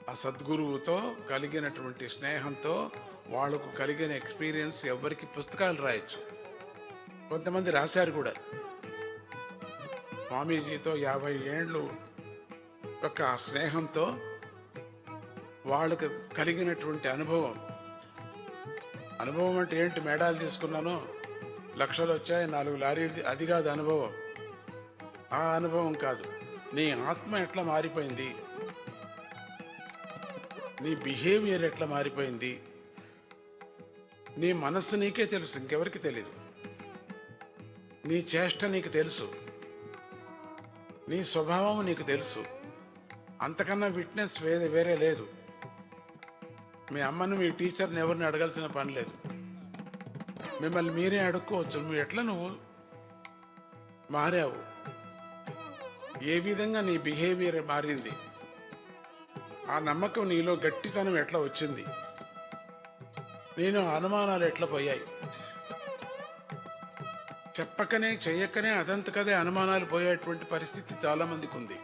ఆ సద్గురువుతో కలిగినటువంటి స్నేహంతో వాళ్ళకు కలిగిన ఎక్స్పీరియన్స్ ఎవరికి పుస్తకాలు రాయొచ్చు. కొంతమంది రాశారు కూడా. స్వామీజీతో 50 ఏండ్లు యొక్క స్నేహంతో వాళ్ళకు కలిగినటువంటి అనుభవం. అనుభవం అంటే ఏంటి? మేడాలు తీసుకున్నాను, లక్షలు వచ్చాయి, 4 లారీలు, అది కాదు అనుభవం. ఆ అనుభవం కాదు. నీ ఆత్మ ఎట్లా మారిపోయింది, నీ బిహేవియర్ ఎట్లా మారిపోయింది, నీ మనస్సు నీకే తెలుసు, ఇంకెవరికి తెలీదు. నీ చేష్ట నీకు తెలుసు, నీ స్వభావం నీకు తెలుసు. అంతకన్నా విట్నెస్ వేరే లేదు. మీ అమ్మను, మీ టీచర్ని ఎవరిని అడగాల్సిన పని లేదు. మిమ్మల్ని మీరే అడుక్కోవచ్చు. నువ్వు ఎట్లా నువ్వు మారావు, ఏ విధంగా నీ బిహేవియర్ మారింది, ఆ నమ్మకం నీలో గట్టితనం ఎట్లా వచ్చింది, నేను అనుమానాలు ఎట్లా పోయాయి. చెప్పకనే చెయ్యకనే అదంతకదే అనుమానాలు పోయేటువంటి పరిస్థితి చాలామందికి ఉంది.